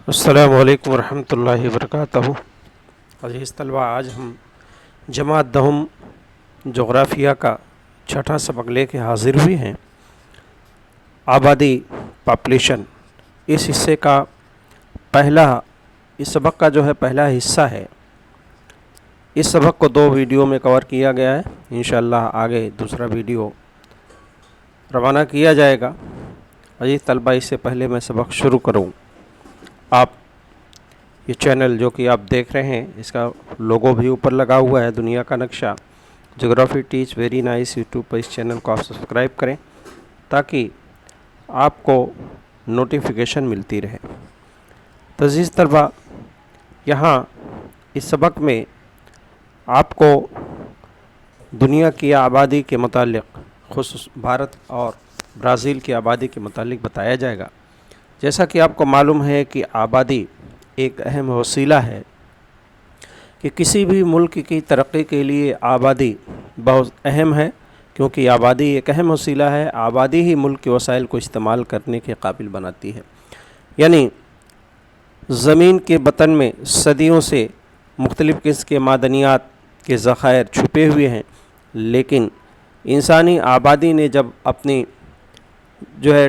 السلام علیکم ورحمۃ اللہ وبرکاتہ۔ عزیز طلبہ، آج ہم جماعت دہم جغرافیہ کا چھٹا سبق لے کے حاضر ہوئے ہیں۔ آبادی پاپولیشن اس حصے کا اس سبق کا جو ہے پہلا حصہ ہے۔ اس سبق کو 2 ویڈیو میں کور کیا گیا ہے۔ انشاءاللہ آگے دوسرا ویڈیو روانہ کیا جائے گا۔ عزیز طلبہ، اس سے پہلے میں سبق شروع کروں، آپ یہ چینل جو کہ آپ دیکھ رہے ہیں، اس کا لوگو بھی اوپر لگا ہوا ہے، دنیا کا نقشہ جغرافی ٹیچ ویری نائس یوٹیوب پر اس چینل کو آپ سبسکرائب کریں تاکہ آپ کو نوٹیفیکیشن ملتی رہے۔ تو عزیز طلبہ، یہاں اس سبق میں آپ کو دنیا کی آبادی کے متعلق، خصوص بھارت اور برازیل کی آبادی کے متعلق بتایا جائے گا۔ جیسا کہ آپ کو معلوم ہے کہ آبادی ایک اہم وسیلہ ہے کہ کسی بھی ملک کی ترقی کے لیے آبادی بہت اہم ہے، کیونکہ آبادی ایک اہم وسیلہ ہے۔ آبادی ہی ملک کے وسائل کو استعمال کرنے کے قابل بناتی ہے۔ یعنی زمین کے بطن میں صدیوں سے مختلف قسم کے معدنیات کے ذخائر چھپے ہوئے ہیں، لیکن انسانی آبادی نے جب اپنی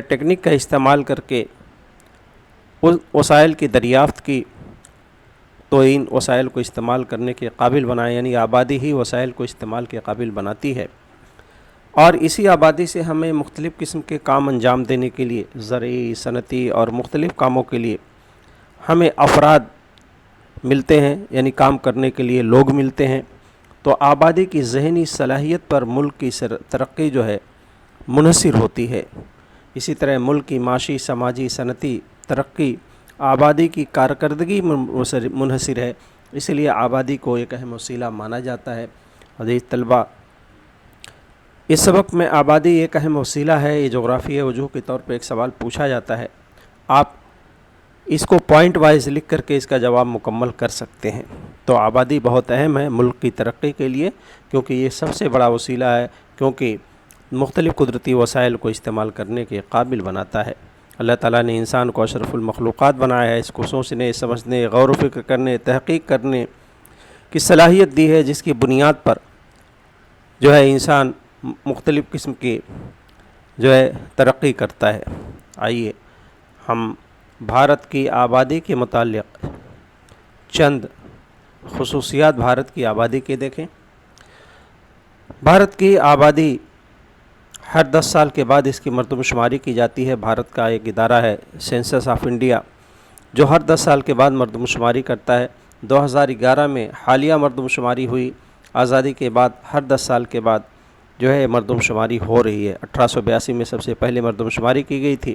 ٹیکنیک کا استعمال کر کے اس وسائل کی دریافت کی تو ان وسائل کو استعمال کرنے کے قابل بنایا، یعنی آبادی ہی وسائل کو استعمال کے قابل بناتی ہے۔ اور اسی آبادی سے ہمیں مختلف قسم کے کام انجام دینے کے لیے، زرعی، صنعتی اور مختلف کاموں کے لیے ہمیں افراد ملتے ہیں، یعنی کام کرنے کے لیے لوگ ملتے ہیں۔ تو آبادی کی ذہنی صلاحیت پر ملک کی ترقی منحصر ہوتی ہے۔ اسی طرح ملک کی معاشی، سماجی، صنعتی ترقی آبادی کی کارکردگی منحصر ہے، اس لیے آبادی کو ایک اہم وسیلہ مانا جاتا ہے۔ عزیز طلبہ، اس سبق میں آبادی ایک اہم وسیلہ ہے، یہ جغرافیائی وجوہ کے طور پر ایک سوال پوچھا جاتا ہے۔ آپ اس کو پوائنٹ وائز لکھ کر کے اس کا جواب مکمل کر سکتے ہیں۔ تو آبادی بہت اہم ہے ملک کی ترقی کے لیے، کیونکہ یہ سب سے بڑا وسیلہ ہے، کیونکہ مختلف قدرتی وسائل کو استعمال کرنے کے قابل بناتا ہے۔ اللہ تعالیٰ نے انسان کو اشرف المخلوقات بنایا ہے، اس کو سوچنے، سمجھنے، غور و فکر کرنے، تحقیق کرنے کی صلاحیت دی ہے، جس کی بنیاد پر انسان مختلف قسم کی ترقی کرتا ہے۔ آئیے ہم بھارت کی آبادی کے متعلق چند خصوصیات بھارت کی آبادی کے دیکھیں۔ بھارت کی آبادی ہر 10 سال کے بعد اس کی مردم شماری کی جاتی ہے۔ بھارت کا ایک ادارہ ہے سینسس آف انڈیا، جو ہر 10 سال کے بعد مردم شماری کرتا ہے۔ 2011 میں حالیہ مردم شماری ہوئی۔ آزادی کے بعد ہر 10 سال کے بعد مردم شماری ہو رہی ہے۔ 1882 میں سب سے پہلے مردم شماری کی گئی تھی۔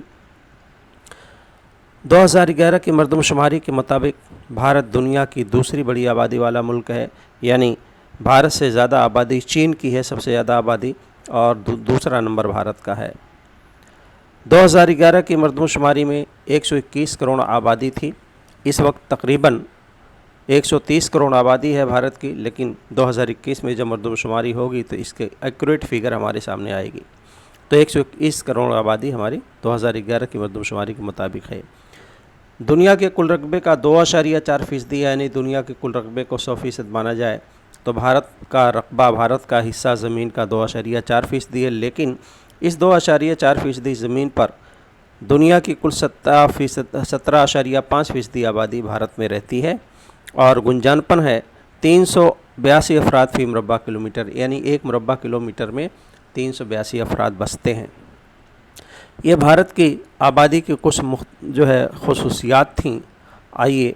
2011 کی مردم شماری کے مطابق بھارت دنیا کی دوسری بڑی آبادی والا ملک ہے، یعنی بھارت سے زیادہ آبادی چین کی ہے، سب سے زیادہ آبادی، اور دوسرا نمبر بھارت کا ہے۔ 2011 کی مردم شماری میں 121 کروڑ آبادی تھی۔ اس وقت تقریباً 130 کروڑ آبادی ہے بھارت کی، لیکن 2021 میں جب مردم شماری ہوگی تو اس کے ایکوریٹ فگر ہمارے سامنے آئے گی۔ تو 121 کروڑ آبادی ہماری 2011 کی مردم شماری کے مطابق ہے۔ دنیا کے کل رقبے کا 2.4% ہے، یعنی دنیا کے کل رقبے کو 100% مانا جائے تو بھارت کا رقبہ، بھارت کا حصہ زمین کا 2.4% ہے، لیکن اس 2.4% زمین پر دنیا کی کل 17.5% آبادی بھارت میں رہتی ہے، اور گنجانپن ہے 382 افراد فی مربع کلومیٹر، یعنی 1 مربع کلومیٹر میں 382 افراد بستے ہیں۔ یہ بھارت کی آبادی کی کچھ خصوصیات تھیں۔ آئیے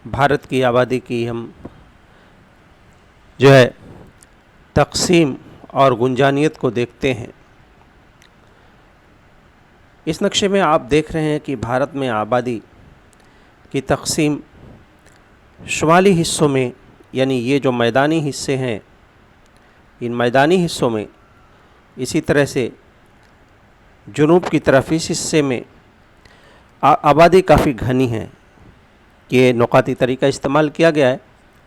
بھارت کی آبادی کی ہم تقسیم اور گنجانیت کو دیکھتے ہیں۔ اس نقشے میں آپ دیکھ رہے ہیں کہ بھارت میں آبادی کی تقسیم شمالی حصوں میں، یعنی یہ جو میدانی حصے ہیں، ان میدانی حصوں میں، اسی طرح سے جنوب کی طرف اس حصے میں آبادی کافی گھنی ہے۔ یہ نقاطی طریقہ استعمال کیا گیا ہے،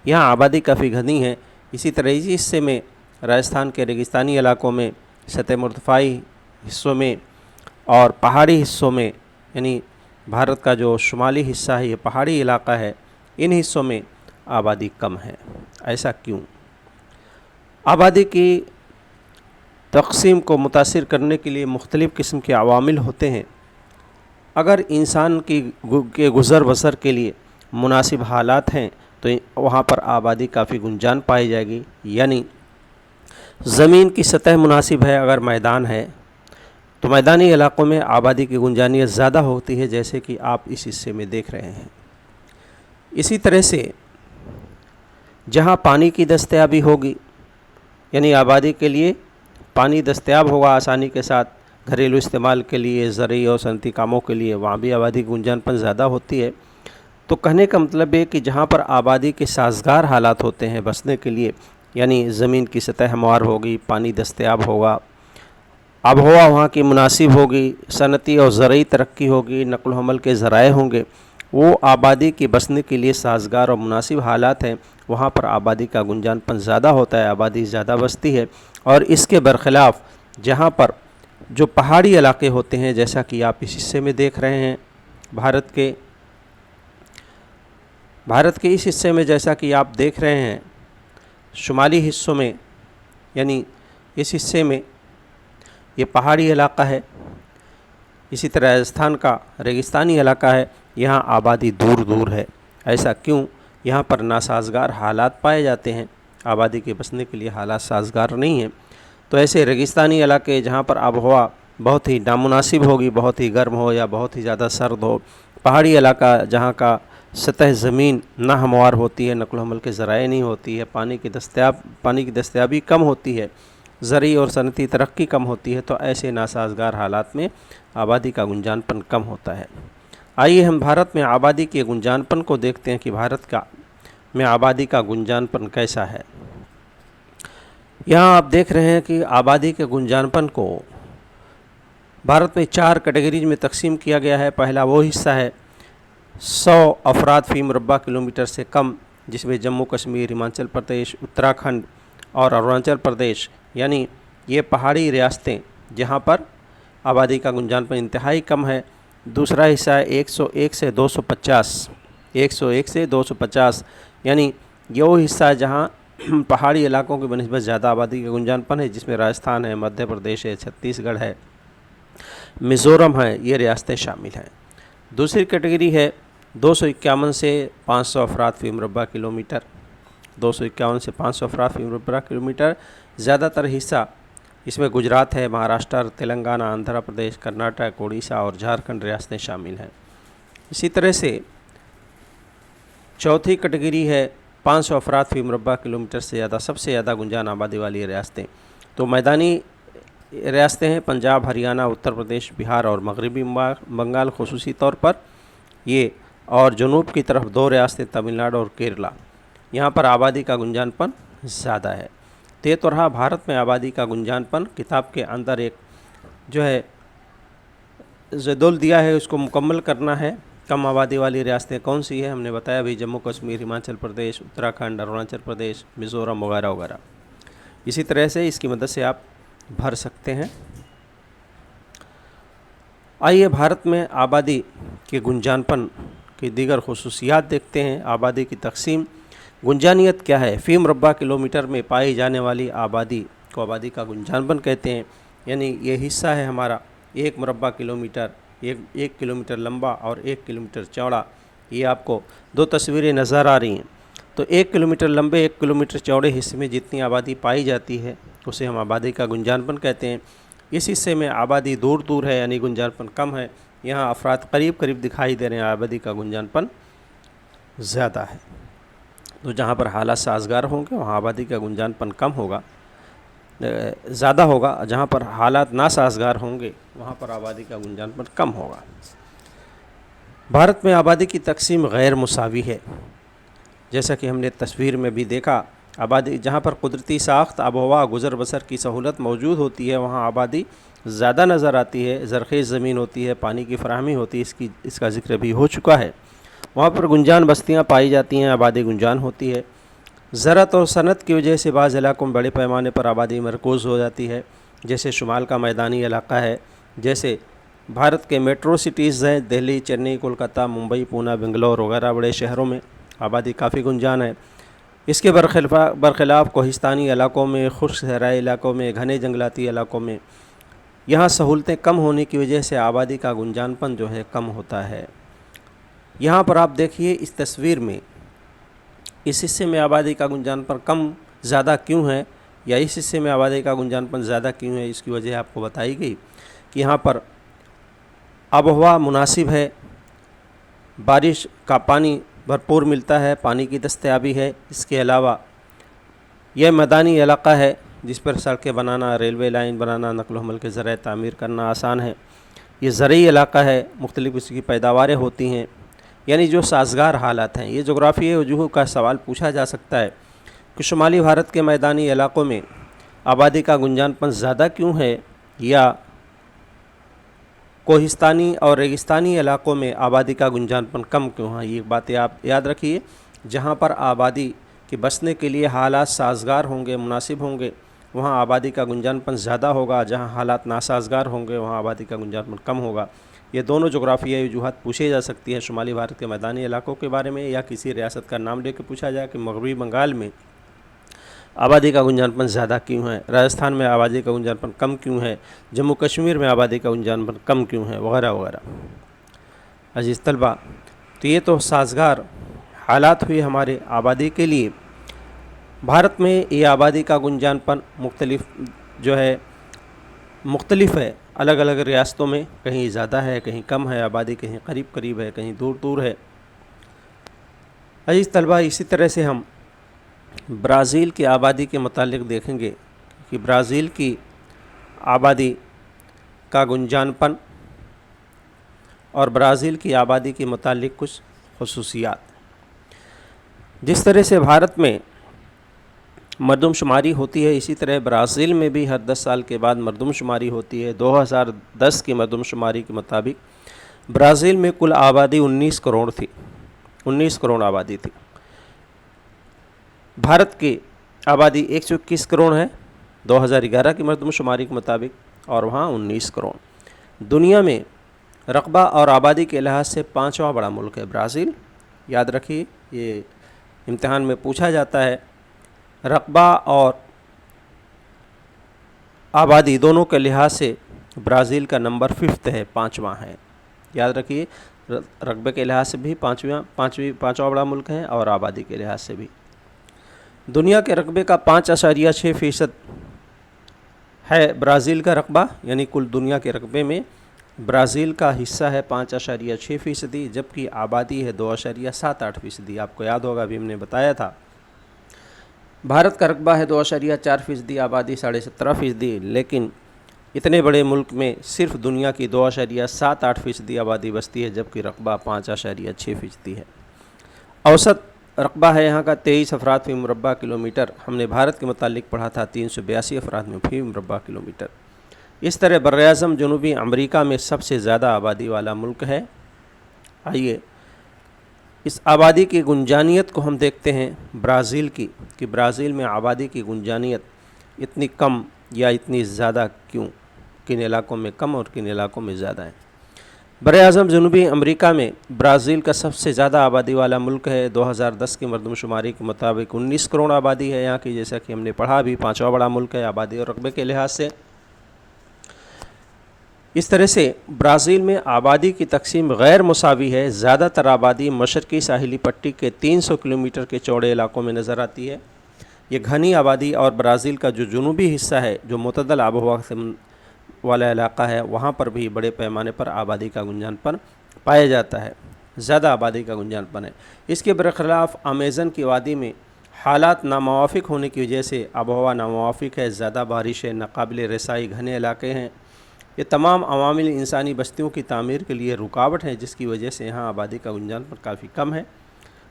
یہاں آبادی کافی گھنی ہے۔ اسی طرح اسی حصے میں راجستھان کے ریگستانی علاقوں میں، سطح مرتفعی حصوں میں اور پہاڑی حصوں میں، یعنی भारत का जो शुमाली हिस्सा है, ये पहाड़ी इलाका है, इन हिस्सों में आबादी कम है। ऐसा क्यों? आबादी की तक़सीम को मुतासिर करने के लिए मुख्तलिफ़ किस्म के अवामिल होते हैं। अगर इंसान के गुज़र बसर के लिए मुनासिब हालात हैं तो वहाँ पर आबादी काफ़ी गुंजान पाई जाएगी। यानी ज़मीन की सतह मुनासिब है, अगर मैदान है तो मैदानी इलाक़ों में आबादी की गुंजानियत ज़्यादा होती है, जैसे कि आप इस हिस्से में देख रहे हैं। इसी तरह से जहाँ पानी की दस्तयाबी होगी, यानी आबादी के लिए पानी दस्तयाब होगा आसानी के साथ, घरेलू इस्तेमाल के लिए, ज़रूरी और सनती कामों के लिए, वहाँ भी आबादी की गुंजानपन ज़्यादा होती है। तो कहने का मतलब है कि जहाँ पर आबादी के साज़गार हालात होते हैं बसने के लिए, यानी ज़मीन की सतह हमवार होगी, पानी दस्तयाब होगा, आबहवा वहाँ की मुनासिब होगी, सनती और ज़रूरी तरक्की होगी, नक़ल हमल के ज़राए होंगे, वो आबादी की बसने के लिए साज़गार और मुनासिब हालात हैं, वहाँ पर आबादी का गुंजानपन ज़्यादा होता है, आबादी ज़्यादा बसती है। और इसके बरख़िलाफ़ जहाँ पर जो पहाड़ी इलाके होते हैं, जैसा कि आप इस हिस्से में देख रहे हैं, भारत के इस हिस्से में जैसा कि आप देख रहे हैं, शुमाली हिस्सों में, यानी इस हिस्से में ये पहाड़ी इलाका है। इसी तरह राजस्थान का रेगिस्तानी इलाका है, यहाँ आबादी दूर दूर है। ऐसा क्यों? यहाँ पर नासाज़गार हालात पाए जाते हैं, आबादी के बसने के लिए हालात साज़गार नहीं हैं। तो ऐसे रेगिस्तानी इलाके जहाँ पर आबहवा बहुत ही नामुनासिब होगी, बहुत ही गर्म हो या बहुत ही ज़्यादा सर्द हो, पहाड़ी इलाका जहाँ का सतह ज़मीन ना हमवार होती है, नक़ल हमल के ज़राए नहीं होती है, पानी की दस्तयाबी कम होती है, ज़रूरी और सनती तरक्की कम होती है, तो ऐसे नासाज़गार हालात में आबादी का गुंजानपन कम होता है। आइए हम भारत में आबादी के गुंजानपन को देखते हैं कि भारत में आबादी का गुंजानपन कैसा है। यहाँ आप देख रहे हैं कि आबादी के गुंजानपन को भारत में 4 कैटेगरीज में तकसीम किया गया है। पहला वो हिस्सा है 100 अफराद फ़ी मुरबा किलोमीटर से कम, जिसमें जम्मू कश्मीर, हिमाचल प्रदेश, उत्तराखंड और अरुणाचल प्रदेश, यानी ये पहाड़ी रियासतें जहाँ पर आबादी का गुंजानपन इंतहाई कम है। दूसरा हिस्सा है 101 से 250, यानी ये वो हिस्सा है जहाँ पहाड़ी इलाकों की बनिस्बत ज़्यादा आबादी का गुंजानपन है, जिसमें राजस्थान है, मध्य प्रदेश है, छत्तीसगढ़ है, मिज़ोरम है, ये रियासतें शामिल हैं। दूसरी कैटेगरी है 251 से 500 अफराद फ़ी मुरबा किलोमीटर, 251 से 500 अफराद फ़ी मुरबा किलोमीटर। ज़्यादातर हिस्सा इसमें गुजरात है, महाराष्ट्र, तेलंगाना, आंध्र प्रदेश, कर्नाटक, उड़ीसा और झारखंड रियासतें शामिल हैं। इसी तरह से चौथी कैटेगरी है 500 अफराद फ़ी मुरबा किलोमीटर से ज़्यादा, सबसे ज़्यादा गुंजान आबादी वाली रियासतें। तो मैदानी रियासतें हैं पंजाब, हरियाणा, उत्तर प्रदेश, बिहार और मगरबी बंगाल खुसूसी तौर पर ये, और जनूब की तरफ 2 रियासतें तमिलनाडु और केरला, यहाँ पर आबादी का गुंजानपन ज़्यादा है। तो ये तो रहा भारत में आबादी का गुंजानपन। किताब के अंदर एक जो है जदौल दिया है, उसको मुकम्मल करना है। कम आबादी वाली रियासतें कौन सी है, हमने बताया अभी, जम्मू कश्मीर, हिमाचल प्रदेश, उत्तराखंड, अरुणाचल प्रदेश, मिज़ोरम वगैरह वगैरह। इसी तरह से इसकी मदद से आप भर सकते हैं। आइए भारत में आबादी के गुंजानपन की दीगर खुसूसियात देखते हैं। आबादी की तकसीम, गुंजानियत क्या है? फ़ी मुरबा किलोमीटर में पाई जाने वाली आबादी को आबादी का गुंजानपन कहते हैं। यानी ये हिस्सा है हमारा 1 मुरबा किलोमीटर, 1 किलोमीटर लंबा और 1 किलोमीटर चौड़ा। ये आपको 2 तस्वीरें नज़र आ रही हैं। तो 1 किलोमीटर लंबे, 1 किलोमीटर चौड़े हिस्से में जितनी आबादी पाई जाती है उसे हम आबादी का गुंजानपन कहते हैं। इस हिस्से में आबादी दूर दूर है, यानी गुंजानपन कम है। यहाँ अफराद करीब करीब दिखाई दे रहे हैं, आबादी का गुंजानपन ज़्यादा है। तो जहाँ पर हालात साज़गार होंगे वहाँ आबादी का गुंजानपन कम होगा, ज़्यादा होगा। जहाँ पर हालात नासाज़गार होंगे वहाँ पर आबादी का गुंजानपन कम होगा। भारत में आबादी की तकसीम गैर मुसावी है, जैसा कि हमने तस्वीर में भी देखा। आबादी जहाँ पर कुदरती साख्त, आबहवा, गुज़र बसर की सहूलत मौजूद होती है वहाँ आबादी ज़्यादा नज़र आती है। ज़रख़ेज़ ज़मीन होती है, पानी की फराहमी होती है, इसका ज़िक्र भी हो चुका है। वहाँ पर गुंजान बस्तियाँ पाई जाती हैं, आबादी गुंजान होती है। ज़राअत और सनत की वजह से बाज़ इलाकों में बड़े पैमाने पर आबादी मरकूज़ हो जाती है, जैसे शुमाल का मैदानी इलाका है, जैसे भारत के मेट्रो सिटीज़ हैं, दिल्ली, चेन्नई, कोलकाता, मुंबई, पूना, बेंगलोर वगैरह बड़े शहरों में आबादी काफ़ी गुंजान है। इसके बरखिलाफ़ कोहिस्तानी इलाकों में, खुश्क सहराई इलाकों में, घने जंगलाती इलाकों में यहाँ सहूलतें कम होने की वजह से आबादी का गुंजानपन जो है कम होता है। यहाँ पर आप देखिए इस तस्वीर में, इस हिस्से में आबादी का गुंजानपन कम ज़्यादा क्यों है, या इस हिस्से में आबादी का गुंजानपन ज़्यादा क्यों है, इसकी वजह आपको बताई गई कि यहाँ पर आबोहवा मुनासिब है, बारिश का पानी भरपूर मिलता है, पानी की दस्तयाबी है। इसके अलावा यह मैदानी इलाका है जिस पर सड़कें बनाना, रेलवे लाइन बनाना, नकल हमल के ज़रिए तामीर करना आसान है। ये ज़रई इलाका है, मुख्तलिफ़ इसकी पैदावारें होती हैं, यानी जो साजगार हालात हैं। ये जोग्राफियाई वजूह का सवाल पूछा जा सकता है कि शुमाली भारत के मैदानी इलाकों में आबादी का गुंजानपन ज़्यादा क्यों है, या कोहिस्तानी और रेगिस्तानी इलाकों में आबादी का गुंजानपन कम क्यों है। ये बातें आप याद रखिए। जहाँ पर आबादी के बसने के लिए हालात साजगार होंगे, मुनासिब होंगे, वहाँ आबादी का गुंजानपन ज़्यादा होगा। जहाँ हालात नासाजगार होंगे वहाँ आबादी का गुंजानपन कम होगा। ये दोनों जोग्राफियाई वजूहात पूछे जा सकती हैं शुमाली भारत के मैदानी इलाकों के बारे में, या किसी रियासत का नाम लेकर पूछा जाए कि मगरबी बंगाल में आबादी का गुंजानपन ज़्यादा क्यों है, राजस्थान में आबादी का गुंजानपन कम क्यों है, जम्मू कश्मीर में आबादी का गुंजानपन कम क्यों है, वगैरह वगैरह। अजीज़ तलबा, तो ये तो साजगार हालात हुए हमारे आबादी के लिए। भारत में ये आबादी का गुंजानपन मुख्तलिफ है, अलग अलग रियासतों में कहीं ज़्यादा है, कहीं कम है आबादी, कहीं करीब करीब है, कहीं दूर दूर है। अजीज़ तलबा, इसी तरह से हम ब्राज़ील की आबादी के मुतालिक देखेंगे कि ब्राज़ील की आबादी का गुंजानपन और ब्राज़ील की आबादी के मुतालिक कुछ खुसूसियात। जिस तरह से भारत में मरदमशुमारी होती है, इसी तरह ब्राज़ील में भी हर 10 साल के बाद मरदमशुमारी होती है। 2010 की मरदमशुमारी के मुताबिक ब्राज़ील में कुल आबादी 19 करोड़ थी, 19 करोड़ आबादी थी। भारत की आबादी 121 करोड़ है 2011 की मरदमशुमारी के मुताबिक, और वहाँ 19 करोड़। दुनिया में रकबा और आबादी के लिहाज से 5वां बड़ा मुल्क है ब्राज़ील। याद रखिए, ये इम्तिहान में पूछा जाता है। रकबा और आबादी दोनों के लिहाज से ब्राज़ील का नंबर 5th है, 5वां है। याद रखिए, रकबे के लिहाज से भी पाँचवा बड़ा मुल्क है, और आबादी के लिहाज से भी। दुनिया के रकबे का 5.6% है ब्राज़ील का रकबा, यानी कुल दुनिया के रकबे में ब्राज़ील का हिस्सा है 5.6%, जबकि आबादी है 2.78%। आपको याद होगा, अभी हमने बताया था। भारत का रकबा है 2.4%, आबादी 17.5%, लेकिन इतने बड़े मुल्क में सिर्फ दुनिया की 2.78% आबादी बसती है, जबकि रकबा 5.6% है। औसत रकबा है यहाँ का 23 अफराद फी मुरबा किलोमीटर। हमने भारत के मुतालिक पढ़ा था 382 अफराद में फी मुरबा किलोमीटर। इस तरह बर्र-ए-आज़म जनूबी अमरीका में सबसे ज़्यादा आबादी वाला मुल्क है। आइए इस आबादी की गुंजानियत को हम देखते हैं ब्राज़ील की, कि ब्राज़ील में आबादी की गुंजानियत इतनी कम या इतनी ज़्यादा क्यों, किन इलाकों में कम और किन इलाकों में ज़्यादा है। बर्र-ए-आज़म जनूबी अमरीका में ब्राज़ील का सबसे ज़्यादा आबादी वाला मुल्क है। 2010 की मरदमशुमारी के मुताबिक 19 करोड़ आबादी है यहाँ की, जैसा कि हमने पढ़ा भी 5वां बड़ा मुल्क है आबादी और रकबे के लिहाज से। इस तरह से ब्राज़ील में आबादी की तकसीम गैर मुसावी है। ज़्यादातर आबादी मशरक़ी साहिली पट्टी के 300 किलोमीटर के चौड़े इलाकों में नज़र आती है। ये घनी आबादी और ब्राज़ील का जो जनूबी हिस्सा है, जो मुतदल आबोहवा से वाला इलाका है, वहाँ पर भी बड़े पैमाने पर आबादी का गुंजानपन पाया जाता है, ज़्यादा आबादी का गुंजानपन है। इसके बरखिलाफ़ अमेज़न की वादी में हालात नामुवाफ़िक होने की वजह से आबोहवा नामुवाफ़िक है, ज़्यादा बारिश है, नाकाबिल रसाई घने इलाके हैं। ये तमाम अवामिल इंसानी बस्तियों की तामीर के लिए रुकावट है, जिसकी वजह से यहाँ आबादी का गुंजानपन काफ़ी कम है।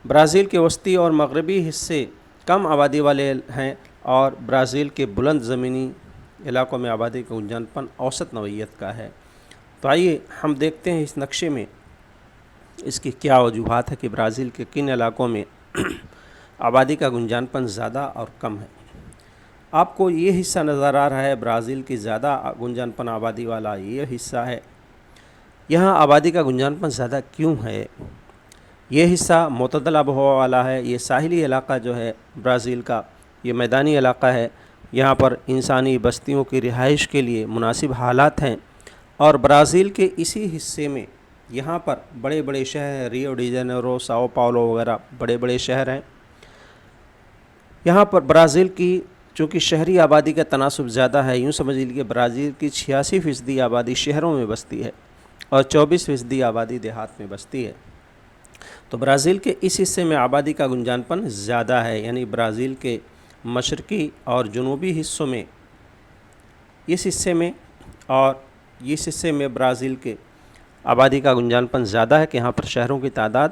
ब्राज़ील के वस्ती और मगरबी हिस्से कम आबादी वाले हैं, और ब्राज़ील के बुलंद ज़मीनी इलाकों में आबादी का गुंजानपन औसत नौइयत का है। तो आइए हम देखते हैं इस नक्शे में इसकी क्या वजूहात है कि ब्राज़ील के किन इलाकों में आबादी का गुंजानपन ज़्यादा और कम है। आपको ये हिस्सा नज़र आ रहा है ब्राज़ील की ज़्यादा गुंजानपन आबादी वाला ये हिस्सा है, یہاں آبادی کا گنجانپن زیادہ کیوں ہے؟ یہ حصہ معتدل آب و ہوا والا ہے، یہ ساحلی علاقہ جو ہے برازیل کا، یہ میدانی علاقہ ہے، یہاں پر انسانی بستیوں کی رہائش کے لیے مناسب حالات ہیں، اور برازیل کے اسی حصے میں یہاں پر بڑے بڑے شہر، ریو ڈی جنیرو، ساؤ پاولو وغیرہ بڑے بڑے شہر ہیں۔ یہاں پر برازیل کی چونکہ شہری آبادی کا تناسب زیادہ ہے، یوں سمجھ لیجیے برازیل کی 86% آبادی شہروں میں بستی ہے اور 24% آبادی دیہات میں بستی ہے، تو برازیل کے اس حصے میں آبادی کا گنجانپن زیادہ ہے، یعنی برازیل کے مشرقی اور جنوبی حصوں میں اس حصے میں برازیل کے آبادی کا گنجانپن زیادہ ہے کہ یہاں پر شہروں کی تعداد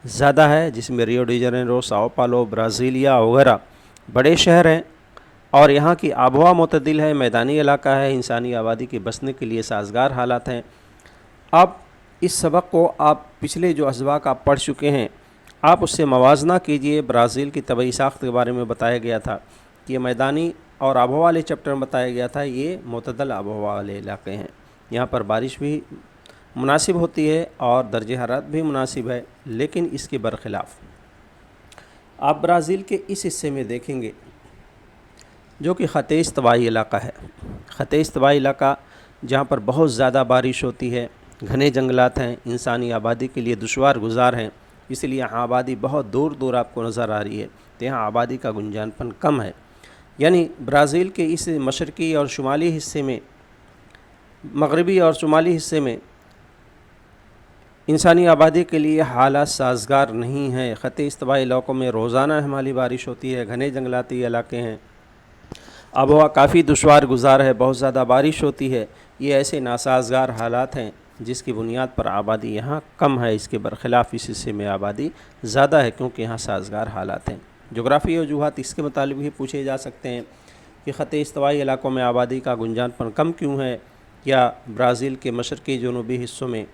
زیادہ ہے، جس میں ریو ڈی جنیرو، ساؤ پالو، برازیلیا وغیرہ بڑے شہر ہیں، اور یہاں کی آب و ہوا معتدل ہے، میدانی علاقہ ہے، انسانی آبادی کے بسنے کے لیے سازگار حالات ہیں۔ اب اس سبق کو آپ پچھلے جو اسباق آپ پڑھ چکے ہیں، آپ اس سے موازنہ کیجئے۔ برازیل کی طبعی ساخت کے بارے میں بتایا گیا تھا کہ یہ میدانی اور آب و ہوا والے چیپٹر میں بتایا گیا تھا، یہ معتدل آب و ہوا والے علاقے ہیں، یہاں پر بارش بھی مناسب ہوتی ہے اور درجہ حرارت بھی مناسب ہے، لیکن اس کے برخلاف آپ برازیل کے اس حصے میں دیکھیں گے جو کہ خطِ استوائی علاقہ ہے، خطِ استوائی علاقہ جہاں پر بہت زیادہ بارش ہوتی ہے، گھنے جنگلات ہیں، انسانی آبادی کے لیے دشوار گزار ہیں، اس لیے یہاں آبادی بہت دور دور آپ کو نظر آ رہی ہے، تو یہاں آبادی کا گنجانپن کم ہے۔ یعنی برازیل کے اس مشرقی اور شمالی حصے میں، مغربی اور شمالی حصے میں انسانی آبادی کے لیے حالات سازگار نہیں ہیں۔ خطِ استوائی علاقوں میں روزانہ ہمالی بارش ہوتی ہے، گھنے جنگلاتی علاقے ہیں، آب و ہوا کافی دشوار گزار ہے، بہت زیادہ بارش ہوتی ہے، یہ ایسے ناسازگار حالات ہیں جس کی بنیاد پر آبادی یہاں کم ہے۔ اس کے برخلاف اس حصے میں آبادی زیادہ ہے کیونکہ یہاں سازگار حالات ہیں۔ جغرافی وجوہات اس کے متعلق بھی پوچھے جا سکتے ہیں کہ خطِ استوائی علاقوں میں آبادی کا گنجانپن کم کیوں ہے، یا برازیل کے مشرقی جنوبی حصوں میں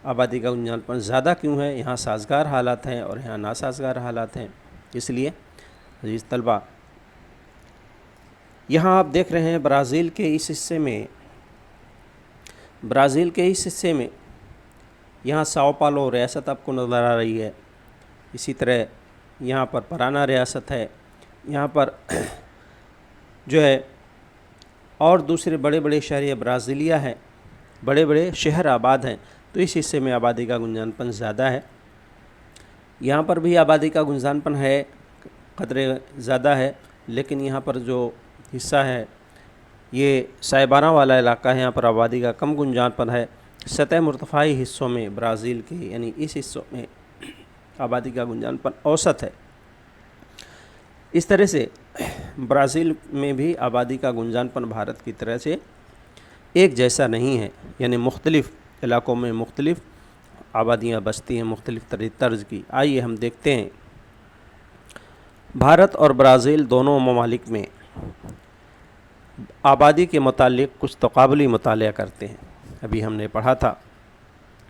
آبادی کا گنجانپن زیادہ کیوں ہے، یہاں سازگار حالات ہیں اور یہاں ناسازگار حالات ہیں۔ اس لیے عزیز طلبہ، یہاں آپ دیکھ رہے ہیں برازیل کے اس حصے میں یہاں ساؤ پالو ریاست آپ کو نظر آ رہی ہے، اسی طرح یہاں پر پرانا ریاست ہے، یہاں پر جو ہے اور دوسرے بڑے بڑے شہر برازیلیا ہے، بڑے بڑے شہر آباد ہیں، تو اس حصے میں آبادی کا گنجانپن زیادہ ہے۔ یہاں پر بھی آبادی کا گنجانپن ہے، قدرے زیادہ ہے، لیکن یہاں پر جو حصہ ہے یہ سائبانہ والا علاقہ ہے، یہاں پر آبادی کا کم گنجانپن ہے۔ سطح مرتفعی حصوں میں برازیل کے یعنی اس حصوں میں آبادی کا گنجانپن اوسط ہے۔ اس طرح سے برازیل میں بھی آبادی کا گنجانپن بھارت کی طرح سے ایک جیسا نہیں ہے، یعنی مختلف علاقوں میں مختلف آبادیاں بستی ہیں، مختلف طرز کی۔ آئیے ہم دیکھتے ہیں بھارت اور برازیل دونوں ممالک میں آبادی کے متعلق کچھ تقابلی مطالعہ کرتے ہیں۔ ابھی ہم نے پڑھا تھا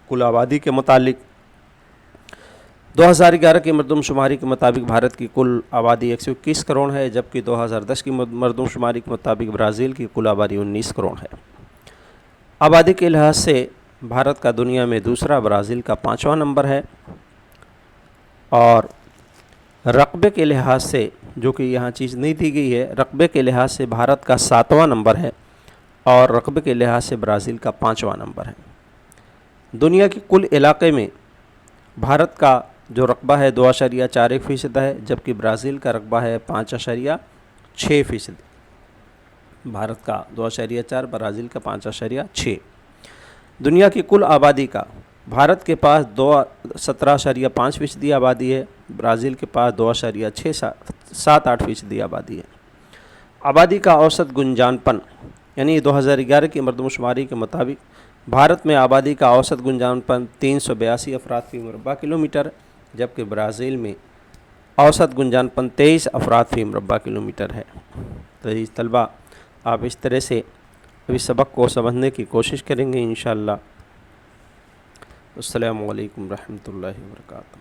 کل آبادی کے متعلق 2011 کی مردم شماری کے مطابق بھارت کی کل آبادی 121 کروڑ ہے، جبکہ 2010 کی مردم شماری کے مطابق برازیل کی کل آبادی 19 کروڑ ہے۔ آبادی کے لحاظ سے بھارت کا دنیا میں دوسرا، برازیل کا 5واں نمبر ہے، اور رقبے کے لحاظ سے جو کہ یہاں چیز نہیں دی گئی ہے، رقبے کے لحاظ سے بھارت کا 7واں نمبر ہے اور رقبے کے لحاظ سے برازیل کا 5واں نمبر ہے۔ دنیا کے کل علاقے میں بھارت کا جو رقبہ ہے 2.41% ہے، جبکہ برازیل کا رقبہ ہے 5.6%۔ بھارت کا 2.4، برازیل کا 5.6۔ دنیا کی کل آبادی کا بھارت کے پاس 17.5% آبادی ہے، برازیل کے پاس 2.678% آبادی ہے۔ آبادی کا اوسط گنجانپن یعنی 2011 کی مردم شماری کے مطابق بھارت میں آبادی کا اوسط گنجانپن 382 افراد فی مربع کلومیٹر، جبکہ برازیل میں اوسط گنجانپن 23 افراد فی مربع کلومیٹر ہے۔ تو عزیز طلبہ، آپ اس طرح سے اس سبق کو سمجھنے کی کوشش کریں گے انشاءاللہ۔ السلام علیکم ورحمۃ اللہ وبرکاتہ۔